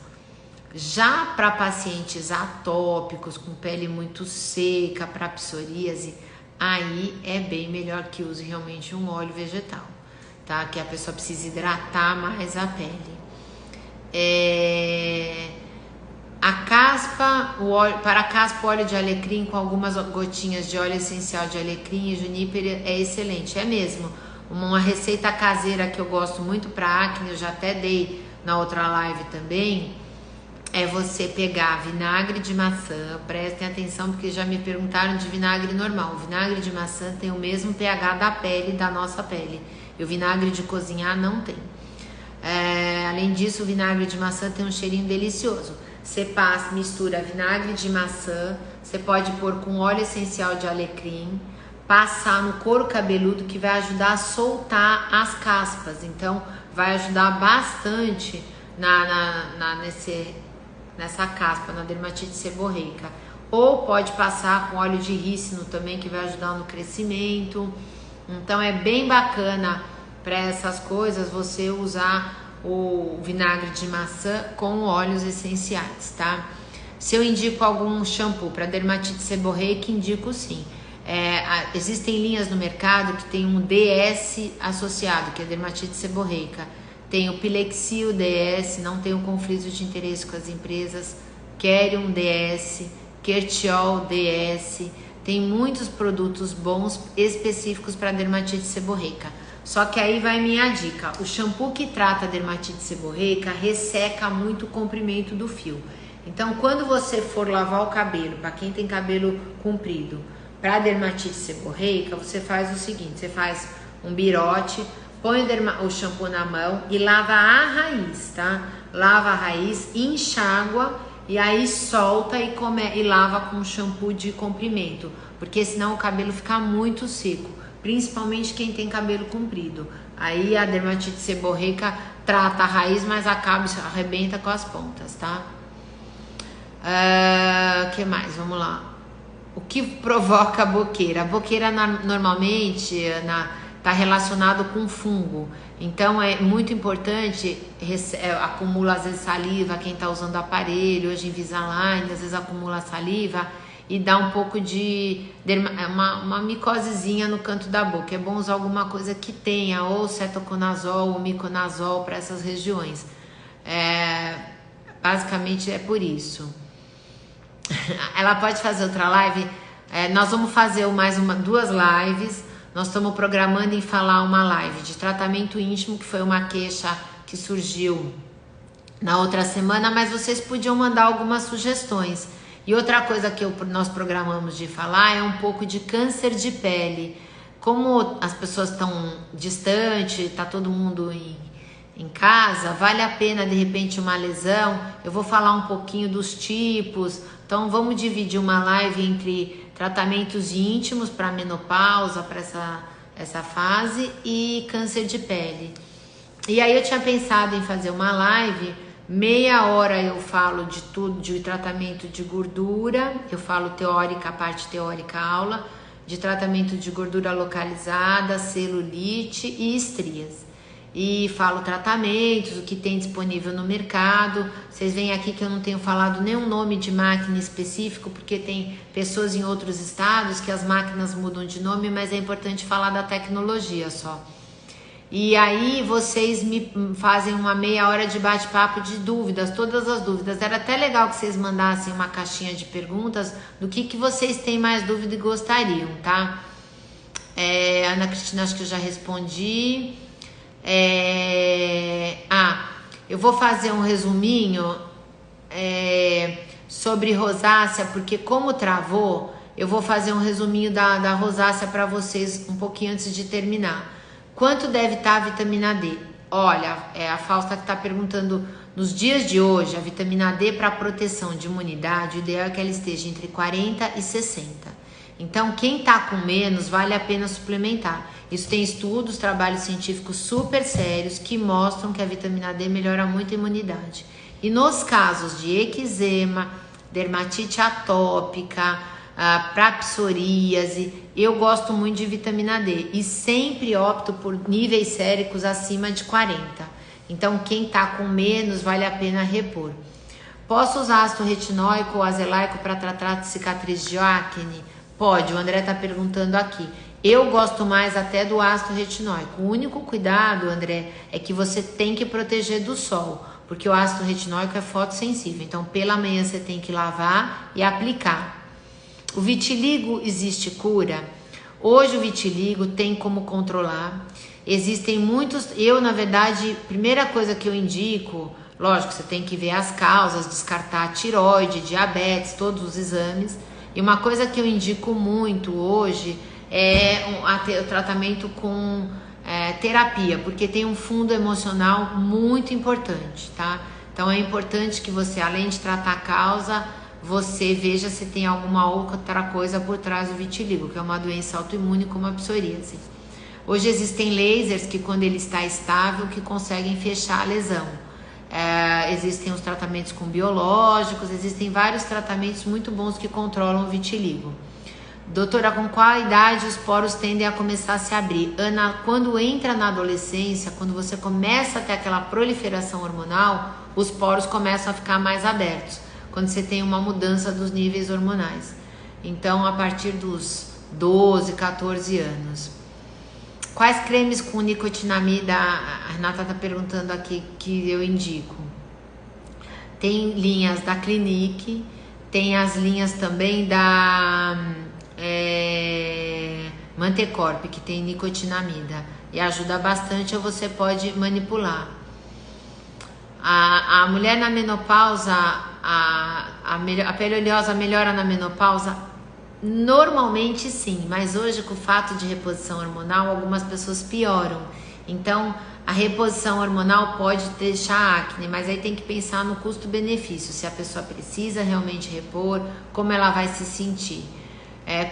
Já para pacientes atópicos, com pele muito seca, para psoríase, aí é bem melhor que use realmente um óleo vegetal. Tá? Que a pessoa precisa hidratar mais a pele. Para a caspa, o óleo de alecrim com algumas gotinhas de óleo essencial de alecrim e juníper é excelente. É mesmo. Uma receita caseira que eu gosto muito para acne, eu já até dei na outra live também, é você pegar vinagre de maçã. Prestem atenção porque já me perguntaram de vinagre normal. O vinagre de maçã tem o mesmo pH da pele, da nossa pele. E o vinagre de cozinhar não tem. Além disso, o vinagre de maçã tem um cheirinho delicioso. Você mistura vinagre de maçã, você pode pôr com óleo essencial de alecrim, passar no couro cabeludo, que vai ajudar a soltar as caspas. Então, vai ajudar bastante nessa caspa, na dermatite seborreica. Ou pode passar com óleo de rícino também, que vai ajudar no crescimento. Então é bem bacana para essas coisas você usar o vinagre de maçã com óleos essenciais, tá? Se eu indico algum shampoo para dermatite seborreica, indico sim. Existem linhas no mercado que tem um DS associado, que é dermatite seborreica. Tem o Pilexil DS, não tem o conflito de interesse com as empresas. Kerium DS, Kertiol DS. Tem muitos produtos bons específicos para dermatite seborreica. Só que aí vai minha dica. O shampoo que trata a dermatite seborreica resseca muito o comprimento do fio. Então, quando você for lavar o cabelo, para quem tem cabelo comprido, para dermatite seborreica, você faz o seguinte: você faz um birote, põe o shampoo na mão e lava a raiz, tá? Lava a raiz, enxágua e aí solta e lava com shampoo de comprimento, porque senão o cabelo fica muito seco, principalmente quem tem cabelo comprido. Aí a dermatite seborreica trata a raiz, mas arrebenta com as pontas, tá? Que mais? Vamos lá. O que provoca a boqueira? A boqueira normalmente está relacionado com fungo. Então é muito importante, acumula às vezes saliva, quem está usando aparelho, hoje Invisalign, às vezes acumula saliva e dá um pouco de uma micosezinha no canto da boca. É bom usar alguma coisa que tenha ou cetoconazol ou miconazol para essas regiões. Basicamente é por isso. Ela pode fazer outra live. Nós vamos fazer duas lives. Nós estamos programando em falar uma live de tratamento íntimo, que foi uma queixa que surgiu na outra semana, mas vocês podiam mandar algumas sugestões. E outra coisa que nós programamos de falar é um pouco de câncer de pele. Como as pessoas estão distantes, está todo mundo em casa, vale a pena de repente uma lesão. Eu vou falar um pouquinho dos tipos. Então vamos dividir uma live entre tratamentos íntimos para menopausa, para essa fase, e câncer de pele. E aí eu tinha pensado em fazer uma live, meia hora eu falo de tudo, de tratamento de gordura, eu falo teórica, a parte teórica aula, de tratamento de gordura localizada, celulite e estrias. E falo tratamentos, o que tem disponível no mercado. Vocês veem aqui que eu não tenho falado nenhum nome de máquina específico, porque tem pessoas em outros estados que as máquinas mudam de nome, mas é importante falar da tecnologia só. E aí vocês me fazem uma meia hora de bate-papo de dúvidas, todas as dúvidas. Era até legal que vocês mandassem uma caixinha de perguntas do que vocês têm mais dúvida e gostariam, tá? Ana Cristina, acho que eu já respondi. Eu vou fazer um resuminho sobre rosácea, porque como travou, eu vou fazer um resuminho da rosácea para vocês um pouquinho antes de terminar. Quanto deve estar a vitamina D? Olha, a Fausta que está perguntando, nos dias de hoje, a vitamina D para proteção de imunidade, o ideal é que ela esteja entre 40 e 60. Então, quem está com menos, vale a pena suplementar. Isso tem estudos, trabalhos científicos super sérios que mostram que a vitamina D melhora muito a imunidade. E nos casos de eczema, dermatite atópica, para psoríase, eu gosto muito de vitamina D e sempre opto por níveis séricos acima de 40. Então, quem está com menos, vale a pena repor. Posso usar ácido retinóico ou azelaico para tratar de cicatriz de acne? Pode, o André está perguntando aqui. Eu gosto mais até do ácido retinóico. O único cuidado, André, é que você tem que proteger do sol, porque o ácido retinóico é fotossensível. Então, pela manhã você tem que lavar e aplicar. O vitiligo, existe cura? Hoje o vitiligo tem como controlar. Existem muitos... na verdade, primeira coisa que eu indico, lógico, você tem que ver as causas, descartar a tireoide, diabetes, todos os exames. E uma coisa que eu indico muito hoje é o tratamento com terapia, porque tem um fundo emocional muito importante, tá? Então é importante que você, além de tratar a causa, você veja se tem alguma outra coisa por trás do vitiligo, que é uma doença autoimune como a psoríase. Hoje existem lasers que, quando ele está estável, que conseguem fechar a lesão. Existem os tratamentos com biológicos, existem vários tratamentos muito bons que controlam o vitiligo. Doutora, com qual idade os poros tendem a começar a se abrir? Ana, quando entra na adolescência, quando você começa a ter aquela proliferação hormonal, os poros começam a ficar mais abertos, quando você tem uma mudança dos níveis hormonais. Então, a partir dos 12, 14 anos. Quais cremes com nicotinamida, a Renata está perguntando aqui, que eu indico? Tem linhas da Clinique, tem as linhas também da Mantecorp, que tem nicotinamida e ajuda bastante, ou você pode manipular. A mulher na menopausa, a pele oleosa melhora na menopausa? Normalmente sim, mas hoje, com o fato de reposição hormonal, algumas pessoas pioram. Então, a reposição hormonal pode deixar acne, mas aí tem que pensar no custo-benefício, se a pessoa precisa realmente repor, como ela vai se sentir.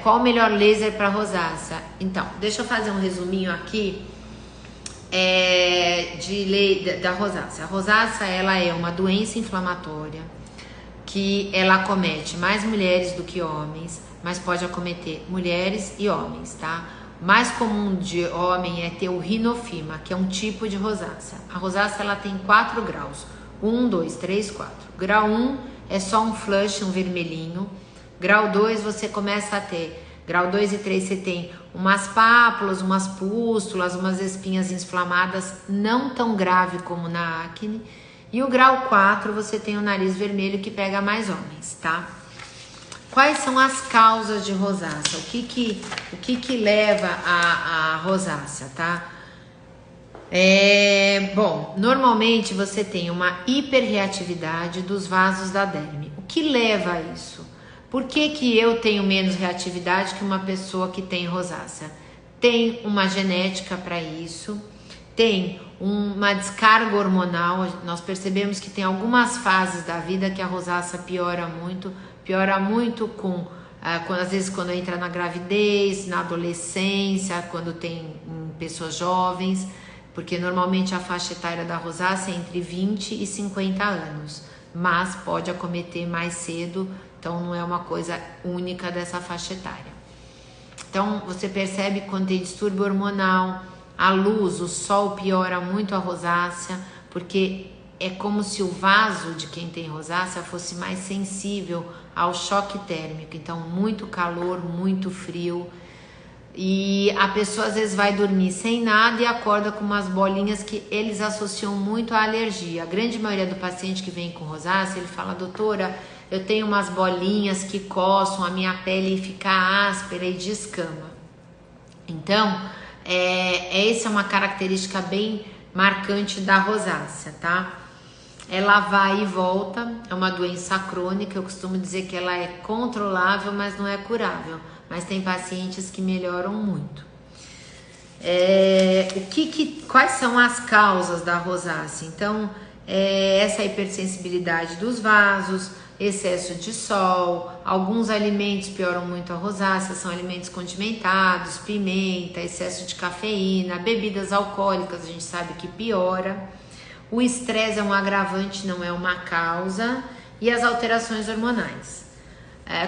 Qual o melhor laser para rosácea? Então, deixa eu fazer um resuminho aqui da rosácea. A rosácea, ela é uma doença inflamatória que ela acomete mais mulheres do que homens, mas pode acometer mulheres e homens, tá? O mais comum de homem é ter o rinofima, que é um tipo de rosácea. A rosácea, ela tem 4 graus. 1, 2, 3, 4. Grau 1 é só um flush, um vermelhinho. Grau 2 você começa a ter. Grau 2 e 3 você tem umas pápulas, umas pústulas, umas espinhas inflamadas, não tão grave como na acne. E o grau 4 você tem o nariz vermelho, que pega mais homens, tá? Quais são as causas de rosácea? O que leva a rosácea, tá? Bom, normalmente você tem uma hiperreatividade dos vasos da derme. O que leva a isso? Por que eu tenho menos reatividade que uma pessoa que tem rosácea? Tem uma genética para isso, tem uma descarga hormonal. Nós percebemos que tem algumas fases da vida que a rosácea piora muito com, às vezes quando entra na gravidez, na adolescência, quando tem pessoas jovens, porque normalmente a faixa etária da rosácea é entre 20 e 50 anos, mas pode acometer mais cedo, então não é uma coisa única dessa faixa etária. Então você percebe quando tem distúrbio hormonal, a luz, o sol piora muito a rosácea, porque é como se o vaso de quem tem rosácea fosse mais sensível ao choque térmico. Então, muito calor, muito frio. E a pessoa às vezes vai dormir sem nada e acorda com umas bolinhas que eles associam muito à alergia. A grande maioria do paciente que vem com rosácea, ele fala: doutora, eu tenho umas bolinhas que coçam, a minha pele fica áspera e descama. Então, essa é uma característica bem marcante da rosácea, tá? Ela vai e volta, é uma doença crônica. Eu costumo dizer que ela é controlável, mas não é curável. Mas tem pacientes que melhoram muito. Quais são as causas da rosácea? Então, essa hipersensibilidade dos vasos, excesso de sol, alguns alimentos pioram muito a rosácea, são alimentos condimentados, pimenta, excesso de cafeína, bebidas alcoólicas, a gente sabe que piora. O estresse é um agravante, não é uma causa. E as alterações hormonais.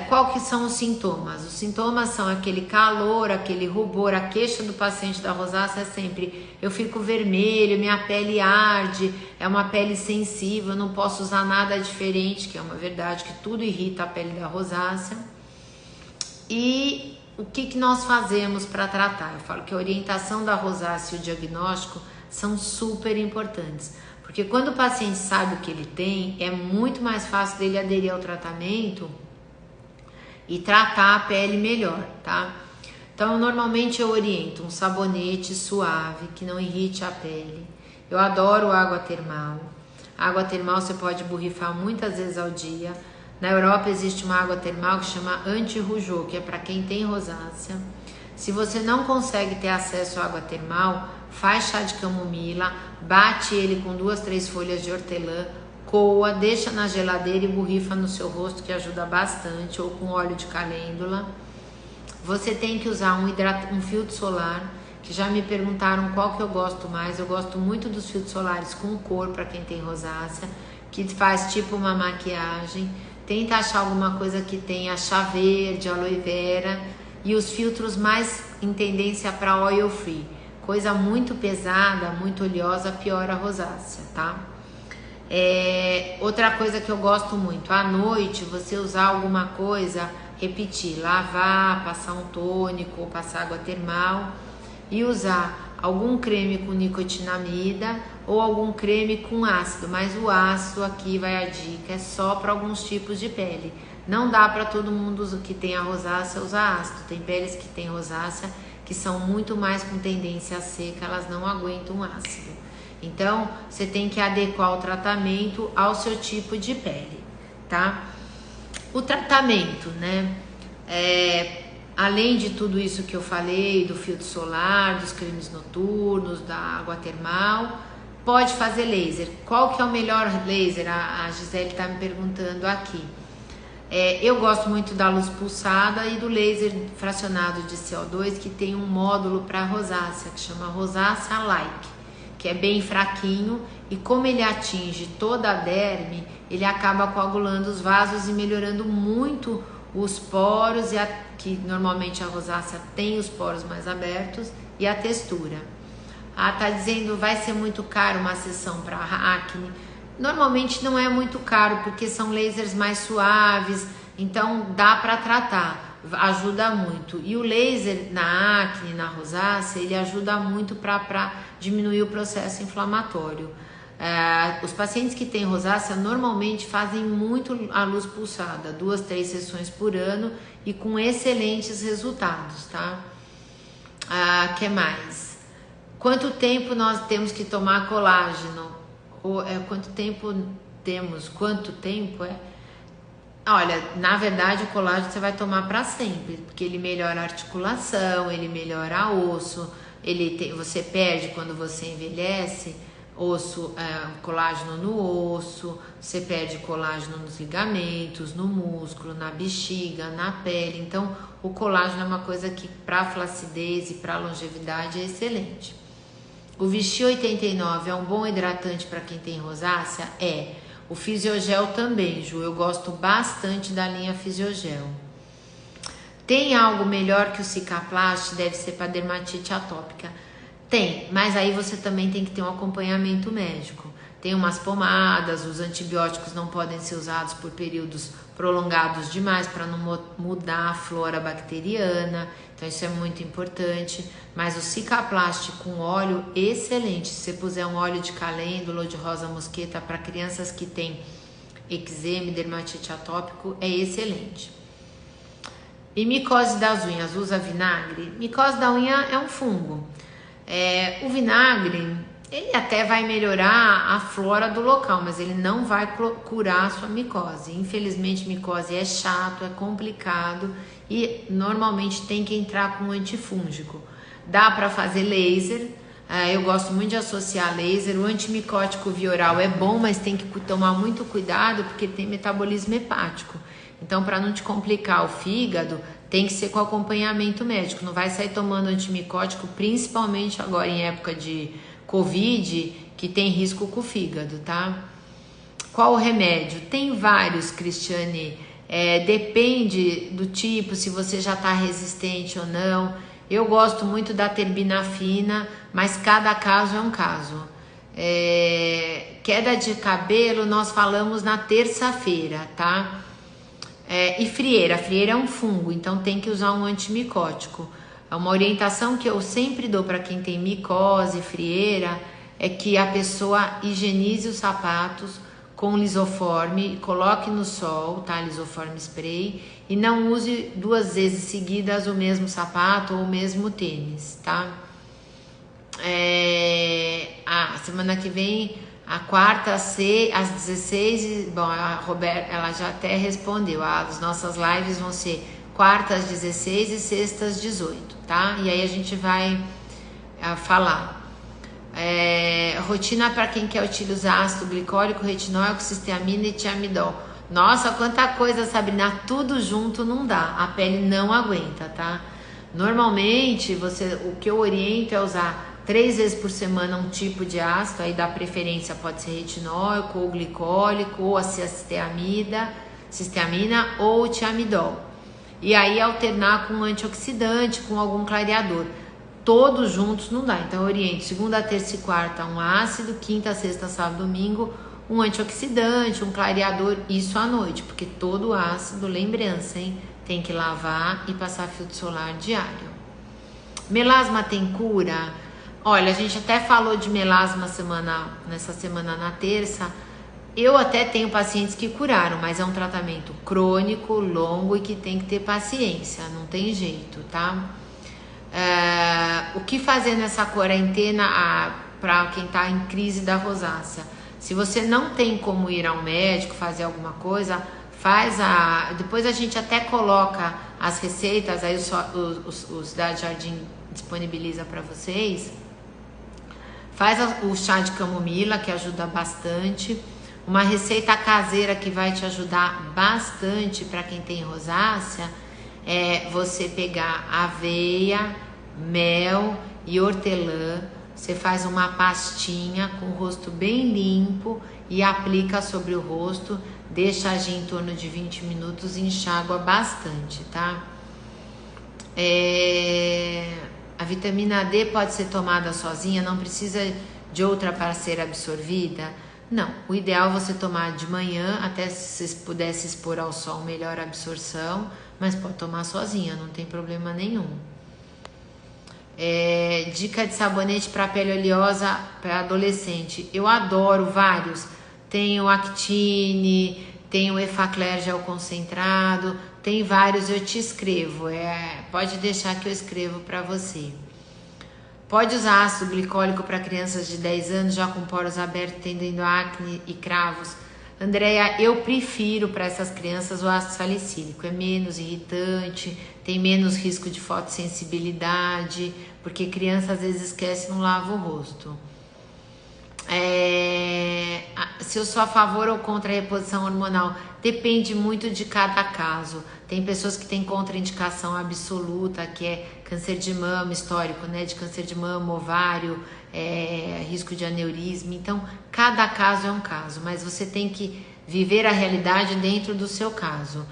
Qual que são os sintomas? Os sintomas são aquele calor, aquele rubor. A queixa do paciente da rosácea é sempre: eu fico vermelho, minha pele arde, é uma pele sensível, eu não posso usar nada diferente, que é uma verdade, que tudo irrita a pele da rosácea. E o que nós fazemos para tratar? Eu falo que a orientação da rosácea e o diagnóstico são super importantes, porque quando o paciente sabe o que ele tem, é muito mais fácil dele aderir ao tratamento e tratar a pele melhor, tá? Então, normalmente eu oriento um sabonete suave, que não irrite a pele. Eu adoro água termal. A água termal você pode borrifar muitas vezes ao dia. Na Europa existe uma água termal que chama anti-rougeau, que é para quem tem rosácea. Se você não consegue ter acesso à água termal, faz chá de camomila, bate ele com 2, 3 folhas de hortelã, coa, deixa na geladeira e borrifa no seu rosto, que ajuda bastante, ou com óleo de calêndula. Você tem que usar um filtro solar, que já me perguntaram qual que eu gosto mais. Eu gosto muito dos filtros solares com cor para quem tem rosácea, que faz tipo uma maquiagem. Tenta achar alguma coisa que tenha chá verde, aloe vera, e os filtros mais em tendência para oil free. Coisa muito pesada, muito oleosa, piora a rosácea, tá? Outra coisa que eu gosto muito, à noite você usar alguma coisa, repetir, lavar, passar um tônico ou passar água termal e usar algum creme com nicotinamida ou algum creme com ácido, mas o ácido aqui vai a dica, é só para alguns tipos de pele. Não dá para todo mundo que tem a rosácea usar ácido, tem peles que tem rosácea que são muito mais com tendência a seca, elas não aguentam ácido. Então, você tem que adequar o tratamento ao seu tipo de pele, tá? O tratamento, né? Além de tudo isso que eu falei, do filtro solar, dos cremes noturnos, da água termal, pode fazer laser. Qual que é o melhor laser? A Gisele tá me perguntando aqui. Eu gosto muito da luz pulsada e do laser fracionado de CO2, que tem um módulo para rosácea, que chama Rosácea Like, que é bem fraquinho, e como ele atinge toda a derme, ele acaba coagulando os vasos e melhorando muito os poros, que normalmente a rosácea tem os poros mais abertos, e a textura. Tá dizendo, vai ser muito caro uma sessão para acne. Normalmente não é muito caro, porque são lasers mais suaves, então dá para tratar, ajuda muito. E o laser na acne, na rosácea, ele ajuda muito para diminuir o processo inflamatório. Os pacientes que têm rosácea normalmente fazem muito a luz pulsada, 2, 3 sessões por ano e com excelentes resultados, tá? Que mais? Quanto tempo nós temos que tomar colágeno? Quanto tempo temos? Quanto tempo é? Olha, na verdade o colágeno você vai tomar para sempre, porque ele melhora a articulação, ele melhora o osso, você perde quando você envelhece colágeno no osso, você perde colágeno nos ligamentos, no músculo, na bexiga, na pele. Então o colágeno é uma coisa que para flacidez e para longevidade é excelente. O Vichy 89 é um bom hidratante para quem tem rosácea? O Fisiogel também, Ju. Eu gosto bastante da linha Fisiogel. Tem algo melhor que o Cicaplast? Deve ser para dermatite atópica. Tem, mas aí você também tem que ter um acompanhamento médico. Tem umas pomadas, os antibióticos não podem ser usados por períodos prolongados demais para não mudar a flora bacteriana, então isso é muito importante. Mas o Cicaplast com óleo, excelente. Se você puser um óleo de calêndula ou de rosa mosqueta para crianças que têm eczema e dermatite atópico, é excelente. E micose das unhas, usa vinagre? Micose da unha é um fungo. O vinagre, ele até vai melhorar a flora do local, mas ele não vai curar a sua micose. Infelizmente, micose é chato, é complicado e normalmente tem que entrar com antifúngico. Dá para fazer laser, eu gosto muito de associar laser. O antimicótico via oral é bom, mas tem que tomar muito cuidado porque tem metabolismo hepático. Então, para não te complicar o fígado, tem que ser com acompanhamento médico. Não vai sair tomando antimicótico, principalmente agora em época de Covid, que tem risco com o fígado, tá? Qual o remédio? Tem vários, Cristiane. Depende do tipo, se você já está resistente ou não. Eu gosto muito da terbinafina, mas cada caso é um caso. Queda de cabelo, nós falamos na terça-feira, tá? E frieira. Frieira é um fungo, então tem que usar um antimicótico. Uma orientação que eu sempre dou para quem tem micose, frieira, é que a pessoa higienize os sapatos com lisoforme, coloque no sol, tá? Lisoforme spray, e não use 2 vezes seguidas o mesmo sapato ou o mesmo tênis, tá? Semana que vem, a quarta, às 16, bom, a Roberta, ela já até respondeu, as nossas lives vão ser quartas 16 e sextas 18, tá? E aí a gente vai falar. Rotina para quem quer utilizar ácido glicólico, retinol, cisteamina e tiamidol. Nossa, quanta coisa, Sabrina, tudo junto não dá, a pele não aguenta, tá? Normalmente, o que eu oriento é usar 3 vezes por semana um tipo de ácido, aí da preferência pode ser retinóico ou glicólico, ou a cisteamina ou o tiamidol. E aí alternar com um antioxidante, com algum clareador. Todos juntos não dá, então eu oriento segunda, terça e quarta um ácido, quinta, sexta, sábado, domingo um antioxidante, um clareador, isso à noite, porque todo ácido, lembrança, hein, tem que lavar e passar filtro solar diário. Melasma tem cura? Olha, a gente até falou de melasma nessa semana na terça. Eu até tenho pacientes que curaram, mas é um tratamento crônico, longo e que tem que ter paciência, não tem jeito, tá? O que fazer nessa quarentena para quem tá em crise da rosácea? Se você não tem como ir ao médico fazer alguma coisa, depois a gente até coloca as receitas, aí os da Jardim disponibiliza para vocês. Faz o chá de camomila, que ajuda bastante. Uma receita caseira que vai te ajudar bastante para quem tem rosácea é você pegar aveia, mel e hortelã. Você faz uma pastinha com o rosto bem limpo e aplica sobre o rosto, deixa agir em torno de 20 minutos e enxágua bastante, tá? A vitamina D pode ser tomada sozinha, não precisa de outra parceira absorvida? Não, o ideal é você tomar de manhã, até se você pudesse expor ao sol, melhor a absorção, mas pode tomar sozinha, não tem problema nenhum. Dica de sabonete para pele oleosa para adolescente. Eu adoro vários. Tem o Actine, tem o Effaclar gel concentrado, tem vários, eu te escrevo. Pode deixar que eu escrevo para você. Pode usar ácido glicólico para crianças de 10 anos já com poros abertos, tendendo acne e cravos? Andréia, eu prefiro para essas crianças o ácido salicílico, é menos irritante, tem menos risco de fotossensibilidade, porque criança às vezes esquece e não lava o rosto. Se eu sou a favor ou contra a reposição hormonal, depende muito de cada caso. Tem pessoas que têm contraindicação absoluta, que é câncer de mama, histórico, né, de câncer de mama, ovário, risco de aneurisma. Então, cada caso é um caso, mas você tem que viver a realidade dentro do seu caso.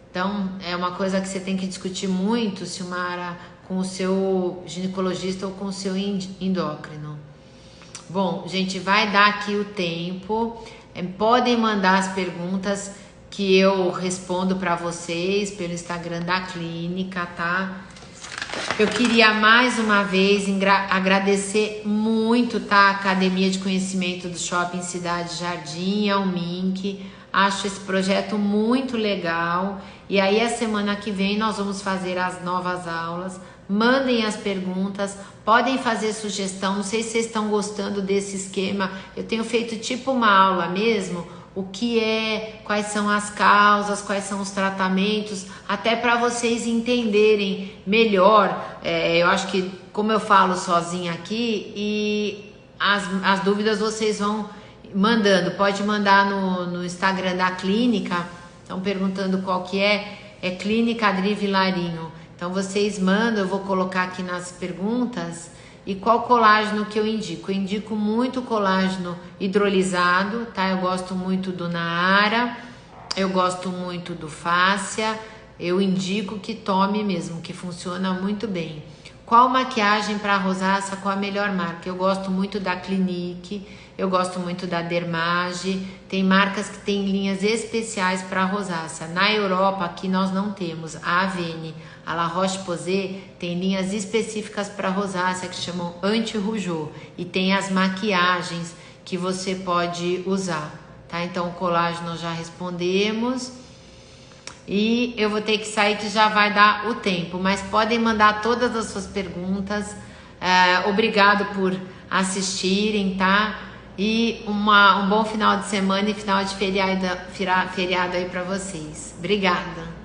Então, é uma coisa que você tem que discutir muito, Silmara, com o seu ginecologista ou com o seu endócrino. Bom, gente, vai dar aqui o tempo. Podem mandar as perguntas que eu respondo para vocês pelo Instagram da clínica, tá? Eu queria mais uma vez agradecer muito, tá? A Academia de Conhecimento do Shopping Cidade Jardim, ao Mink. Acho esse projeto muito legal. E aí, a semana que vem, nós vamos fazer as novas aulas. Mandem as perguntas, podem fazer sugestão. Não sei se vocês estão gostando desse esquema. Eu tenho feito tipo uma aula mesmo. O que quais são as causas, quais são os tratamentos, até para vocês entenderem melhor. Eu acho que, como eu falo sozinha aqui, e as dúvidas vocês vão mandando. Pode mandar no Instagram da clínica. Estão perguntando qual que é Clínica Adri Vilarinho. Então vocês mandam, eu vou colocar aqui nas perguntas. E qual colágeno que eu indico? Eu indico muito colágeno hidrolisado, tá? Eu gosto muito do Naara, eu gosto muito do Fáscia. Eu indico que tome mesmo, que funciona muito bem. Qual maquiagem para rosácea, qual a melhor marca? Eu gosto muito da Clinique, eu gosto muito da Dermage. Tem marcas que têm linhas especiais para rosácea. Na Europa, aqui nós não temos. A Avene, a La Roche-Posay tem linhas específicas para rosácea que chamam anti-rujô. E tem as maquiagens que você pode usar, tá? Então o colágeno já respondemos. E eu vou ter que sair que já vai dar o tempo. Mas podem mandar todas as suas perguntas. Obrigado por assistirem, tá? E um bom final de semana e final de feriado aí para vocês. Obrigada.